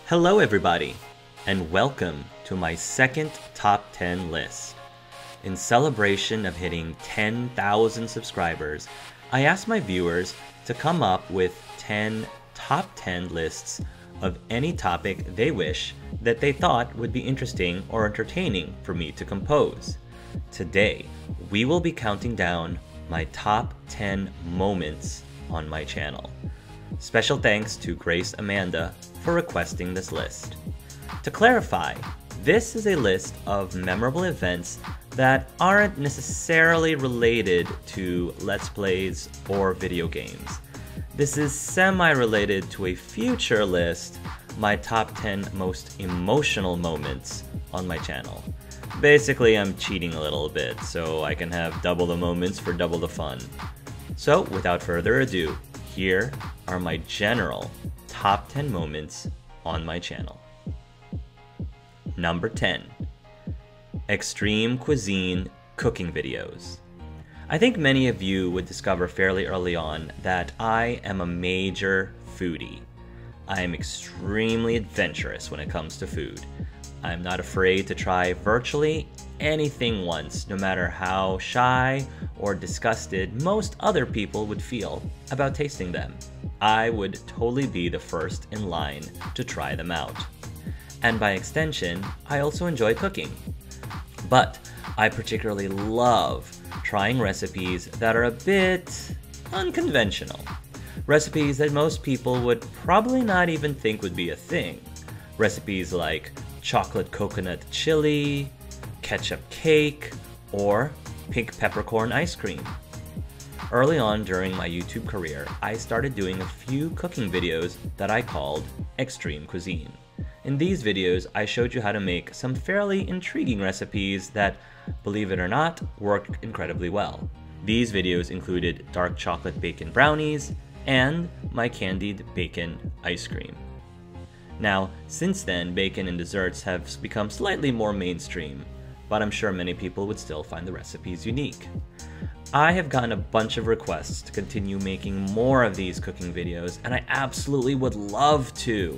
Hello everybody, and welcome to my second top 10 list. In celebration of hitting 10,000 subscribers, I asked my viewers to come up with 10 top 10 lists of any topic they wish that they thought would be interesting or entertaining for me to compose. Today, we will be counting down my top 10 moments on my channel. Special thanks to Grace Amanda for requesting this list. To clarify, this is a list of memorable events that aren't necessarily related to Let's Plays or video games. This is semi-related to a future list, my top 10 most emotional moments on my channel. Basically, I'm cheating a little bit so I can have double the moments for double the fun. So, without further ado, here are my general top 10 moments on my channel. Number 10. Extreme Cuisine cooking videos. I think many of you would discover fairly early on that I am a major foodie. I am extremely adventurous when it comes to food. I'm not afraid to try virtually anything once, no matter how shy or disgusted most other people would feel about tasting them. I would totally be the first in line to try them out. And by extension, I also enjoy cooking. But I particularly love trying recipes that are a bit unconventional. Recipes that most people would probably not even think would be a thing. Recipes like chocolate coconut chili, ketchup cake, or pink peppercorn ice cream. Early on during my YouTube career, I started doing a few cooking videos that I called Extreme Cuisine. In these videos, I showed you how to make some fairly intriguing recipes that, believe it or not, worked incredibly well. These videos included dark chocolate bacon brownies and my candied bacon ice cream. Now, since then, bacon and desserts have become slightly more mainstream, but I'm sure many people would still find the recipes unique. I have gotten a bunch of requests to continue making more of these cooking videos, and I absolutely would love to.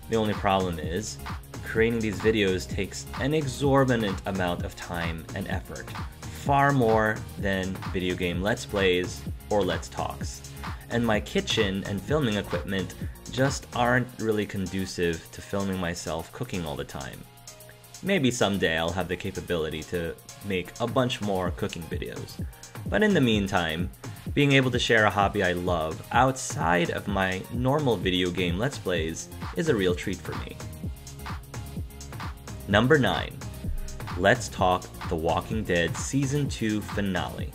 The only problem is, creating these videos takes an exorbitant amount of time and effort, far more than video game Let's Plays or Let's Talks. And my kitchen and filming equipment just aren't really conducive to filming myself cooking all the time. Maybe someday I'll have the capability to make a bunch more cooking videos. But in the meantime, being able to share a hobby I love outside of my normal video game Let's Plays is a real treat for me. Number 9. Let's talk The Walking Dead Season 2 finale.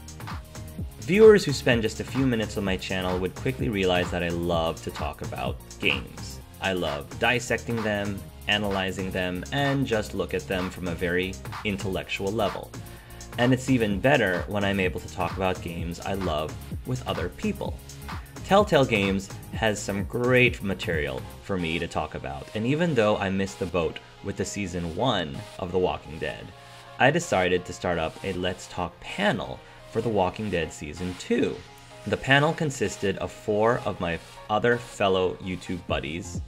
Viewers who spend just a few minutes on my channel would quickly realize that I love to talk about games. I love dissecting them, analyzing them, and just look at them from a very intellectual level. And it's even better when I'm able to talk about games I love with other people. Telltale Games has some great material for me to talk about, and even though I missed the boat with the Season 1 of The Walking Dead, I decided to start up a Let's Talk panel for The Walking Dead Season 2. The panel consisted of 4 of my other fellow YouTube buddies,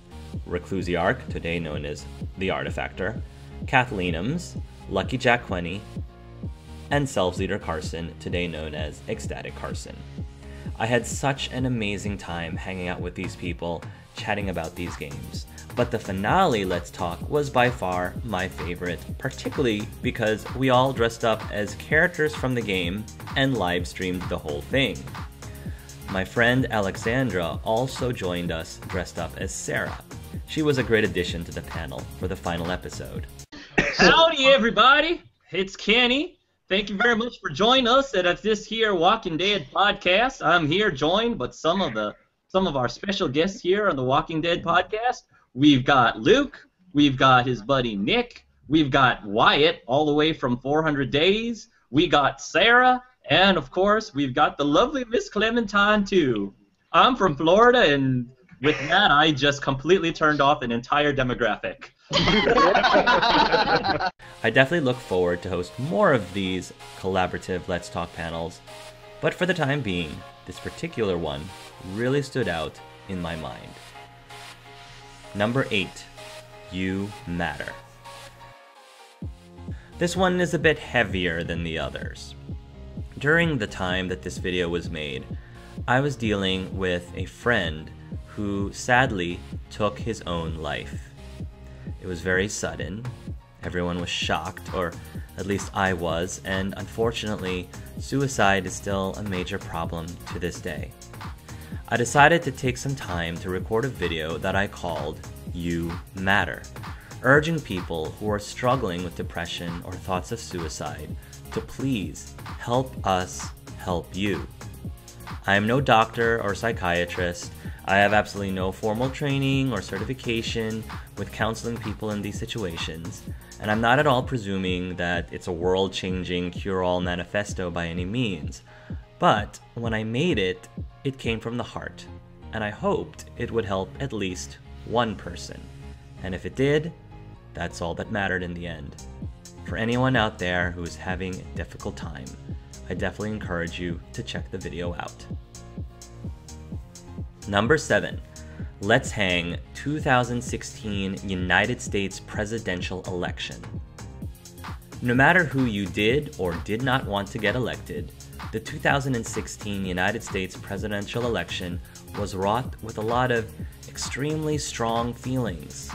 Reclusiarch, today known as The Artifactor, Kathleenmms, LuckyJack, and Selves Leader Carson, today known as Ecstatic Carson. I had such an amazing time hanging out with these people, chatting about these games. But the finale Let's Talk was by far my favorite, particularly because we all dressed up as characters from the game and live streamed the whole thing. My friend Alexandra also joined us dressed up as Sarah. She was a great addition to the panel for the final episode. Howdy everybody, it's Kenny. Thank you very much for joining us at this here Walking Dead podcast. I'm here joined by some of our special guests here on the Walking Dead podcast. We've got Luke, we've got his buddy Nick, we've got Wyatt all the way from 400 Days, we got Sarah, and of course we've got the lovely Miss Clementine too. I'm from Florida, and with that I just completely turned off an entire demographic. I definitely look forward to host more of these collaborative Let's Talk panels, but for the time being, this particular one really stood out in my mind. Number 8. You matter. This one is a bit heavier than the others. During the time that this video was made, I was dealing with a friend who sadly took his own life. It was very sudden. Everyone was shocked, or at least I was, and unfortunately, suicide is still a major problem to this day. I decided to take some time to record a video that I called You Matter, urging people who are struggling with depression or thoughts of suicide to please help us help you. I am no doctor or psychiatrist. I have absolutely no formal training or certification with counseling people in these situations, and I'm not at all presuming that it's a world-changing cure-all manifesto by any means. But when I made it, it came from the heart, and I hoped it would help at least one person. And if it did, that's all that mattered in the end. For anyone out there who is having a difficult time, I definitely encourage you to check the video out. Number 7. Let's Hang 2016 United States presidential election. No matter who you did or did not want to get elected, the 2016 United States presidential election was wrought with a lot of extremely strong feelings.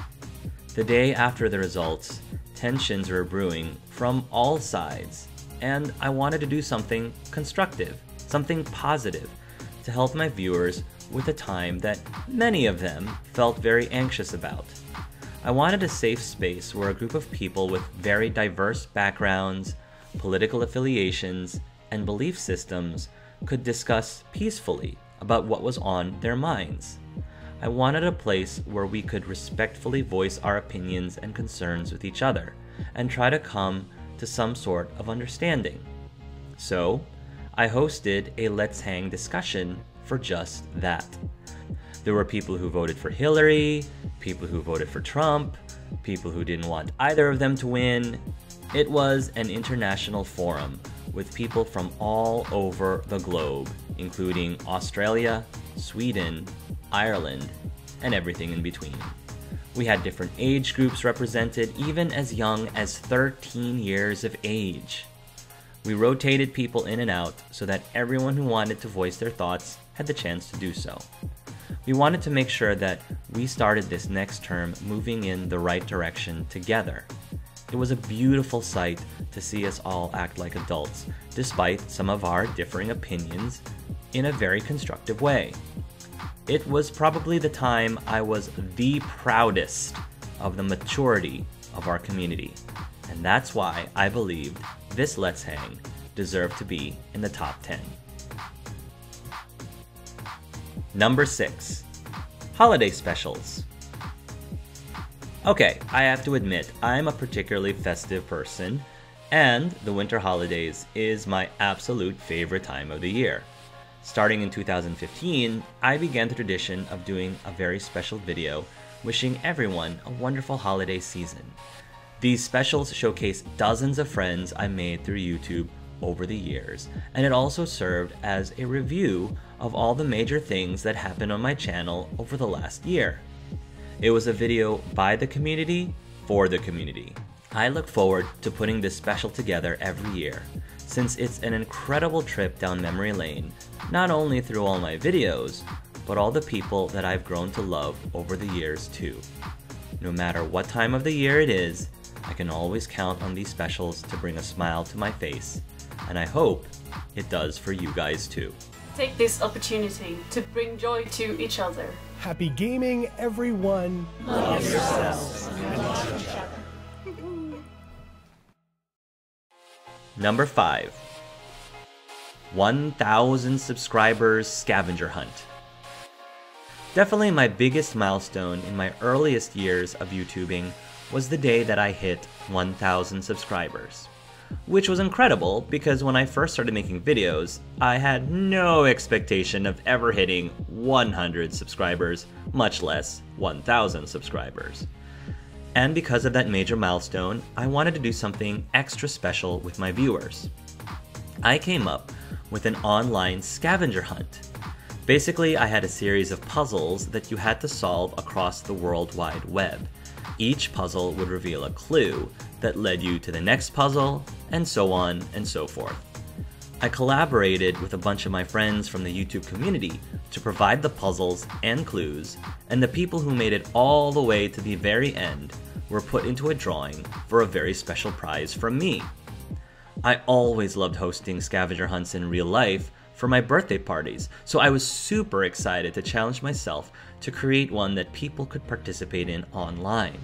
The day after the results, tensions were brewing from all sides, and I wanted to do something constructive, something positive, to help my viewers with a time that many of them felt very anxious about. I wanted a safe space where a group of people with very diverse backgrounds, political affiliations, and belief systems could discuss peacefully about what was on their minds. I wanted a place where we could respectfully voice our opinions and concerns with each other and try to come to some sort of understanding. So, I hosted a Let's Hang discussion for just that. There were people who voted for Hillary, people who voted for Trump, people who didn't want either of them to win. It was an international forum with people from all over the globe, including Australia, Sweden, Ireland, and everything in between. We had different age groups represented, even as young as 13 years of age. We rotated people in and out so that everyone who wanted to voice their thoughts had the chance to do so. We wanted to make sure that we started this next term moving in the right direction together. It was a beautiful sight to see us all act like adults, despite some of our differing opinions, in a very constructive way. It was probably the time I was the proudest of the maturity of our community, and that's why I believed this Let's Hang deserved to be in the top 10. Number 6. Holiday Specials. Okay, I have to admit, I'm a particularly festive person, and the winter holidays is my absolute favorite time of the year. Starting in 2015, I began the tradition of doing a very special video wishing everyone a wonderful holiday season. These specials showcase dozens of friends I made through YouTube over the years, and it also served as a review of all the major things that happened on my channel over the last year. It was a video by the community, for the community. I look forward to putting this special together every year, since it's an incredible trip down memory lane, not only through all my videos, but all the people that I've grown to love over the years too. No matter what time of the year it is, I can always count on these specials to bring a smile to my face, and I hope it does for you guys too. Take this opportunity to bring joy to each other. Happy gaming, everyone. Love yourselves. Number 5. 1,000 subscribers scavenger hunt. Definitely my biggest milestone in my earliest years of YouTubing was the day that I hit 1,000 subscribers. Which was incredible because when I first started making videos, I had no expectation of ever hitting 100 subscribers, much less 1,000 subscribers. And because of that major milestone, I wanted to do something extra special with my viewers. I came up with an online scavenger hunt. Basically, I had a series of puzzles that you had to solve across the World Wide Web. Each puzzle would reveal a clue that led you to the next puzzle, and so on and so forth. I collaborated with a bunch of my friends from the YouTube community to provide the puzzles and clues, and the people who made it all the way to the very end were put into a drawing for a very special prize from me. I always loved hosting scavenger hunts in real life for my birthday parties, so I was super excited to challenge myself to create one that people could participate in online.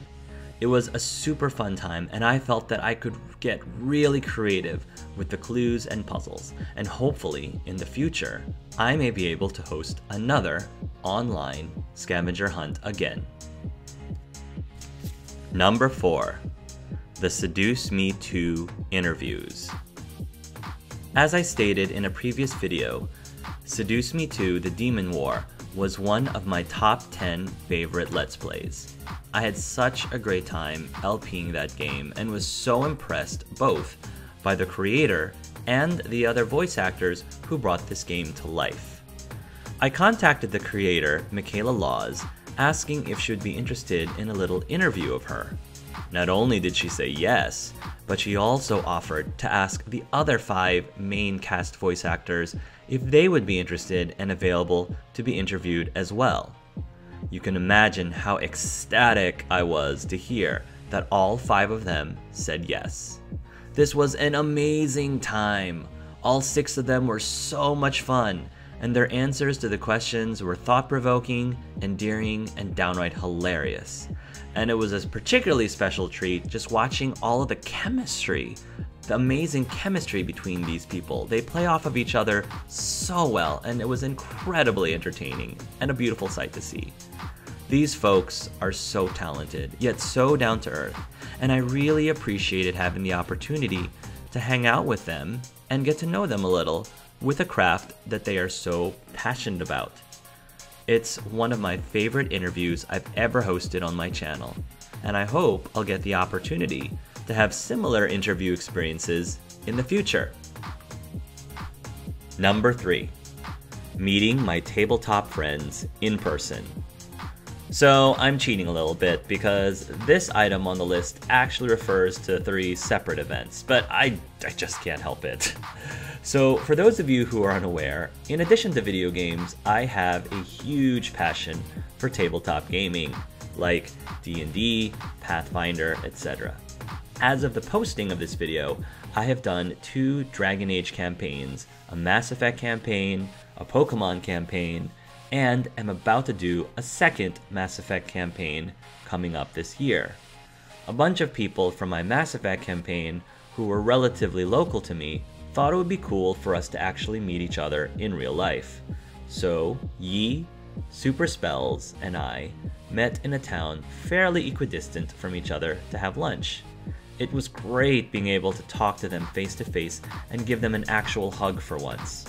It was a super fun time, and I felt that I could get really creative with the clues and puzzles, and hopefully, in the future, I may be able to host another online scavenger hunt again. Number 4. The Seduce Me 2 interviews. As I stated in a previous video, Seduce Me 2 The Demon War was one of my top 10 favorite Let's Plays. I had such a great time LPing that game and was so impressed both by the creator and the other voice actors who brought this game to life. I contacted the creator, Michaela Laws, asking if she would be interested in a little interview of her. Not only did she say yes, but she also offered to ask the other 5 main cast voice actors if they would be interested and available to be interviewed as well. You can imagine how ecstatic I was to hear that all 5 of them said yes. This was an amazing time. All 6 of them were so much fun, and their answers to the questions were thought-provoking, endearing, and downright hilarious. And it was a particularly special treat just watching all of the chemistry, the amazing chemistry between these people. They play off of each other so well, and it was incredibly entertaining and a beautiful sight to see. These folks are so talented, yet so down to earth, and I really appreciated having the opportunity to hang out with them and get to know them a little with a craft that they are so passionate about. It's one of my favorite interviews I've ever hosted on my channel, and I hope I'll get the opportunity to have similar interview experiences in the future. Number 3. Meeting my tabletop friends in person. So I'm cheating a little bit because this item on the list actually refers to 3 separate events, but I just can't help it. So for those of you who are unaware, in addition to video games, I have a huge passion for tabletop gaming, like D&D, Pathfinder, etc. As of the posting of this video, I have done 2 Dragon Age campaigns, a Mass Effect campaign, a Pokemon campaign, and am about to do a second Mass Effect campaign coming up this year. A bunch of people from my Mass Effect campaign who were relatively local to me thought it would be cool for us to actually meet each other in real life. So Yi, Super Spells, and I met in a town fairly equidistant from each other to have lunch. It was great being able to talk to them face to face and give them an actual hug for once.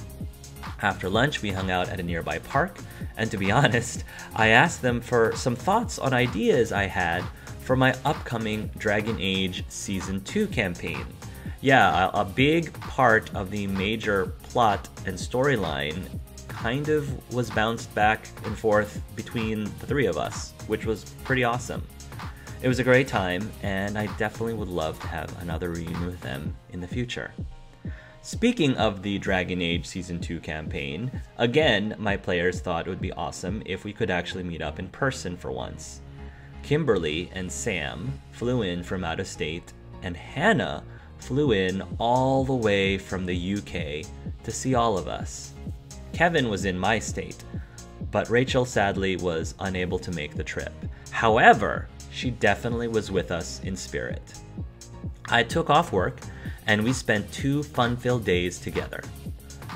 After lunch, we hung out at a nearby park, and to be honest, I asked them for some thoughts on ideas I had for my upcoming Dragon Age Season 2 campaign. Yeah, a big part of the major plot and storyline kind of was bounced back and forth between the 3 of us, which was pretty awesome. It was a great time, and I definitely would love to have another reunion with them in the future. Speaking of the Dragon Age Season 2 campaign, again, my players thought it would be awesome if we could actually meet up in person for once. Kimberly and Sam flew in from out of state, and Hannah flew in all the way from the UK to see all of us. Kevin was in my state, but Rachel sadly was unable to make the trip. However, she definitely was with us in spirit. I took off work, and we spent 2 fun-filled days together.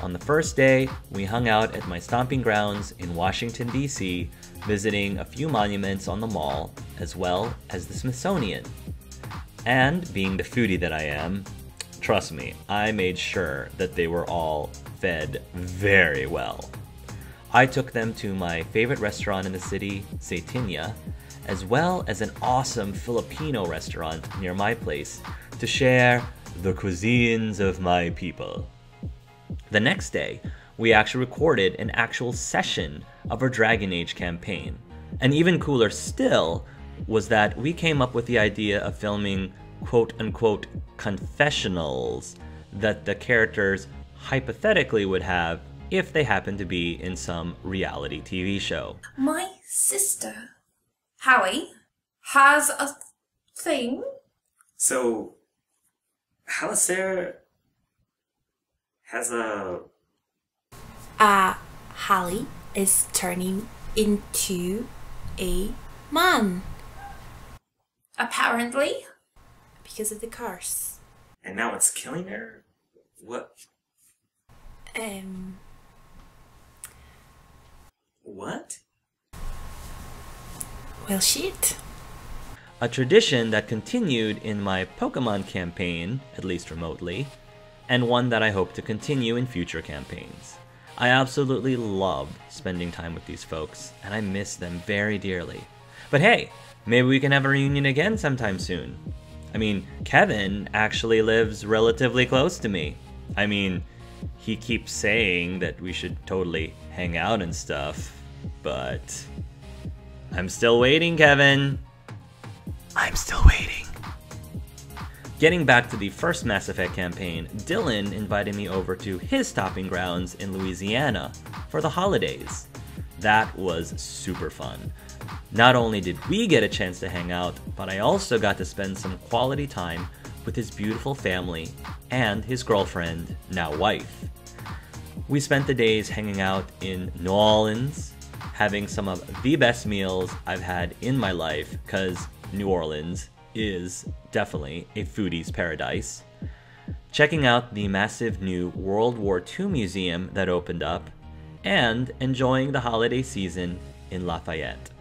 On the first day, we hung out at my stomping grounds in Washington, D.C., visiting a few monuments on the mall, as well as the Smithsonian. And being the foodie that I am, trust me, I made sure that they were all fed very well. I took them to my favorite restaurant in the city, Satinia, as well as an awesome Filipino restaurant near my place to share the cuisines of my people. The next day, we actually recorded an actual session of our Dragon Age campaign. And even cooler still, was that we came up with the idea of filming quote-unquote confessionals that the characters hypothetically would have if they happened to be in some reality TV show. My sister, Hallie, has a thing. So, Alistair has a... Hallie is turning into a man. Apparently. Because of the curse. And now it's killing her? What? What? Well, shit. A tradition that continued in my Pokemon campaign, at least remotely, and one that I hope to continue in future campaigns. I absolutely love spending time with these folks, and I miss them very dearly. But hey, maybe we can have a reunion again sometime soon. I mean, Kevin actually lives relatively close to me. I mean, he keeps saying that we should totally hang out and stuff, but I'm still waiting, Kevin. I'm still waiting. Getting back to the first Mass Effect campaign, Dylan invited me over to his stopping grounds in Louisiana for the holidays. That was super fun. Not only did we get a chance to hang out, but I also got to spend some quality time with his beautiful family and his girlfriend, now wife. We spent the days hanging out in New Orleans, having some of the best meals I've had in my life, because New Orleans is definitely a foodie's paradise. Checking out the massive new World War II museum that opened up, and enjoying the holiday season in Lafayette.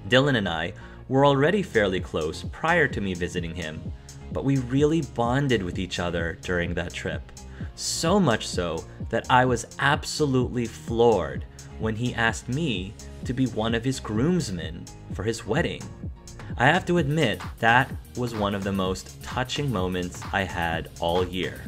Dylan and I were already fairly close prior to me visiting him, but we really bonded with each other during that trip. So much so that I was absolutely floored when he asked me to be one of his groomsmen for his wedding. I have to admit, that was one of the most touching moments I had all year.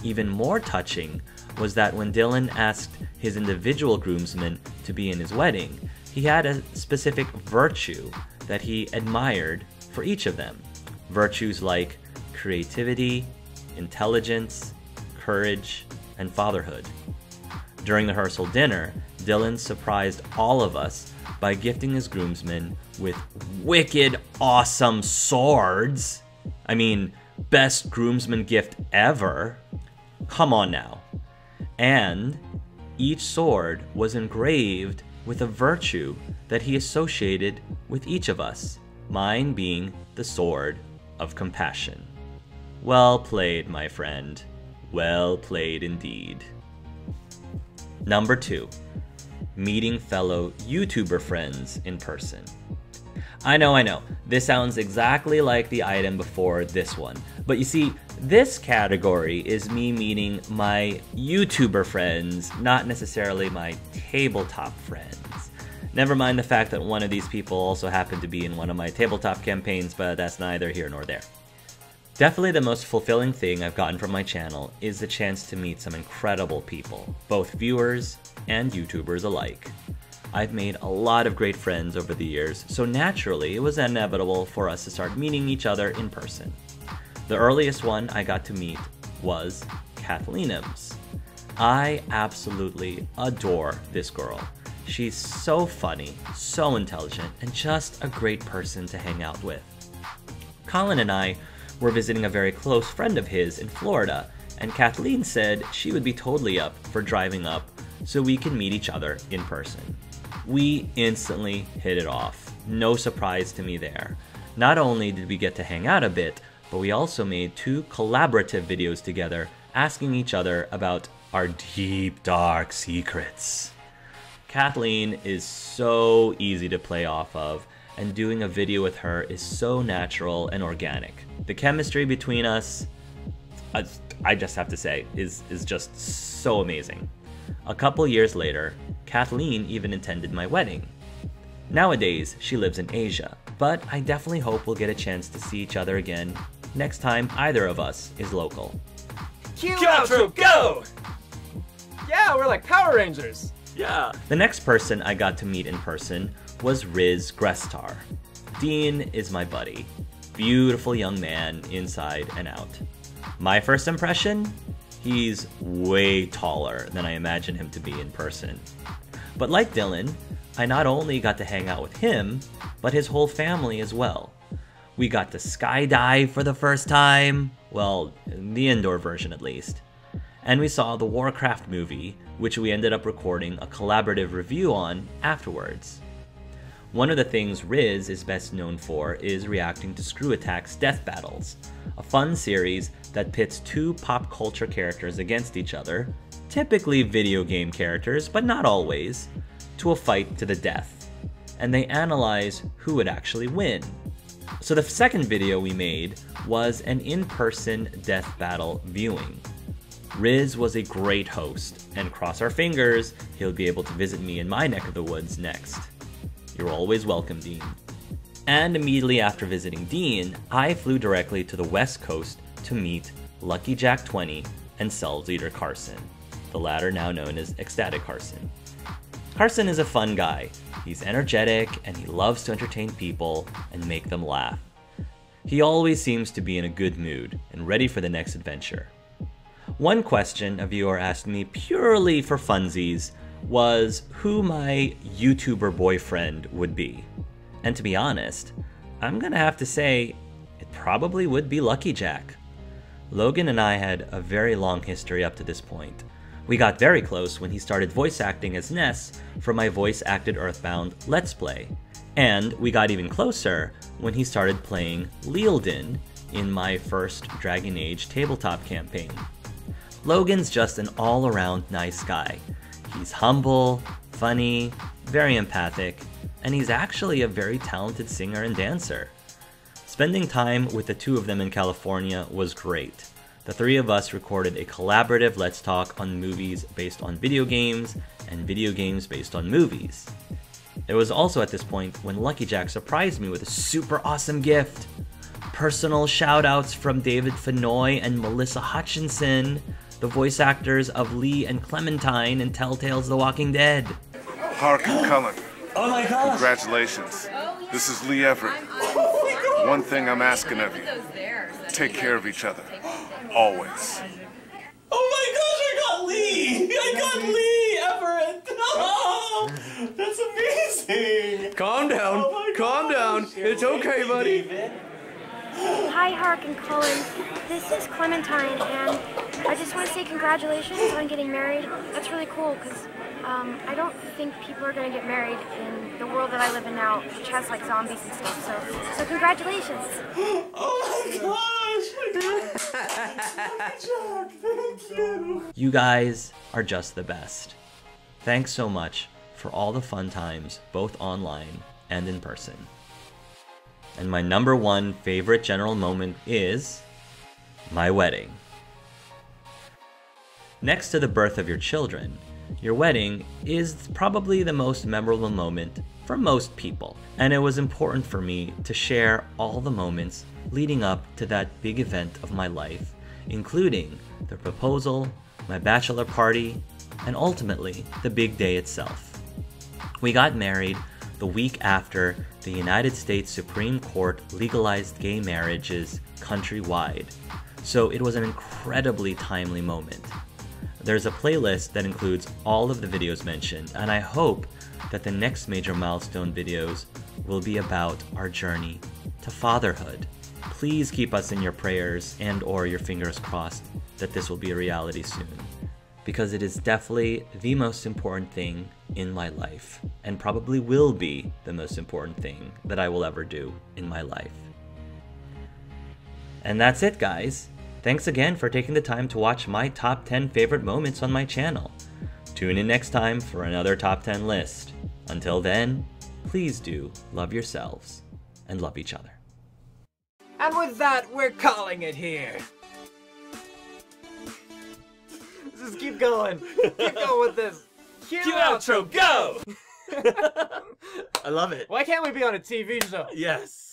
Even more touching was that when Dylan asked his individual groomsmen to be in his wedding, he had a specific virtue that he admired for each of them. Virtues like creativity, intelligence, courage, and fatherhood. During the rehearsal dinner, Dylan surprised all of us by gifting his groomsmen with wicked awesome swords. I mean, best groomsman gift ever. Come on now. And each sword was engraved with a virtue that he associated with each of us, mine being the sword of compassion. Well played, my friend. Well played indeed. Number 2. Meeting fellow YouTuber friends in person. I know, this sounds exactly like the item before this one, but you see, this category is me meeting my YouTuber friends, not necessarily my tabletop friends. Never mind the fact that one of these people also happened to be in one of my tabletop campaigns, but that's neither here nor there. Definitely the most fulfilling thing I've gotten from my channel is the chance to meet some incredible people, both viewers and YouTubers alike. I've made a lot of great friends over the years, so naturally it was inevitable for us to start meeting each other in person. The earliest one I got to meet was Kathleenmms. I absolutely adore this girl. She's so funny, so intelligent, and just a great person to hang out with. Colin and I were visiting a very close friend of his in Florida, and Kathleen said she would be totally up for driving up so we can meet each other in person. We instantly hit it off. No surprise to me there. Not only did we get to hang out a bit, but we also made 2 collaborative videos together asking each other about our deep, dark secrets. Kathleen is so easy to play off of, and doing a video with her is so natural and organic. The chemistry between us, I just have to say, is just so amazing. A couple years later, Kathleen even attended my wedding. Nowadays, she lives in Asia, but I definitely hope we'll get a chance to see each other again next time either of us is local. Cue outro, go! Yeah, we're like Power Rangers. Yeah. The next person I got to meet in person was Grestar. Dean is my buddy. Beautiful young man, inside and out. My first impression? He's way taller than I imagine him to be in person. But like Dylan, I not only got to hang out with him, but his whole family as well. We got to skydive for the first time, well, the indoor version at least. And we saw the Warcraft movie, which we ended up recording a collaborative review on afterwards. One of the things Riz is best known for is reacting to Screw Attack's Death Battles, a fun series that pits two pop culture characters against each other, typically video game characters, but not always, to a fight to the death. And they analyze who would actually win. So the second video we made was an in-person death battle viewing. Riz was a great host, and cross our fingers, he'll be able to visit me in my neck of the woods next. You're always welcome, Dean. And immediately after visiting Dean, I flew directly to the West Coast to meet LuckyJack 20 and Cell's leader Carson, the latter now known as Ecstatic Carson. Carson is a fun guy. He's energetic and he loves to entertain people and make them laugh. He always seems to be in a good mood and ready for the next adventure. One question a viewer asked me purely for funsies was who my YouTuber boyfriend would be. And to be honest, I'm gonna have to say it probably would be LuckyJack. Logan and I had a very long history up to this point. We got very close when he started voice acting as Ness for my voice-acted Earthbound Let's Play. And we got even closer when he started playing Lealden in my first Dragon Age tabletop campaign. Logan's just an all-around nice guy. He's humble, funny, very empathic, and he's actually a very talented singer and dancer. Spending time with the two of them in California was great. The three of us recorded a collaborative Let's Talk on movies based on video games and video games based on movies. It was also at this point when LuckyJack surprised me with a super awesome gift. Personal shoutouts from David Fenoy and Melissa Hutchinson, the voice actors of Lee and Clementine in Telltale's The Walking Dead. Hark and Cullen. Oh my gosh! Congratulations. This is Lee Everett. One thing I'm asking of you. Take care of each other. Always. Oh my gosh, I got Lee! I got Lee Everett! Oh, that's amazing! Calm down. Oh Calm down. It's okay, buddy. David. Hi, Hark and Cullen. This is Clementine, and I just want to say congratulations on getting married. That's really cool, because I don't think people are going to get married in the world that I live in now, which has, like, zombies and stuff, so congratulations. Oh my gosh! Thank you! You guys are just the best. Thanks so much for all the fun times, both online and in person. And my number one favorite general moment is my wedding. Next to the birth of your children, your wedding is probably the most memorable moment for most people. And it was important for me to share all the moments leading up to that big event of my life, including the proposal, my bachelor party, and ultimately the big day itself. We got married the week after the United States Supreme Court legalized gay marriages countrywide, so it was an incredibly timely moment. There's a playlist that includes all of the videos mentioned, and I hope that the next major milestone videos will be about our journey to fatherhood. Please keep us in your prayers and/or your fingers crossed that this will be a reality soon, because it is definitely the most important thing in my life, and probably will be the most important thing that I will ever do in my life. And that's it, guys. Thanks again for taking the time to watch my top 10 favorite moments on my channel. Tune in next time for another top 10 list. Until then, please do love yourselves and love each other. And with that, we're calling it here. Just keep going. Keep going with this. Cue outro, go! I love it. Why can't we be on a TV show? Yes.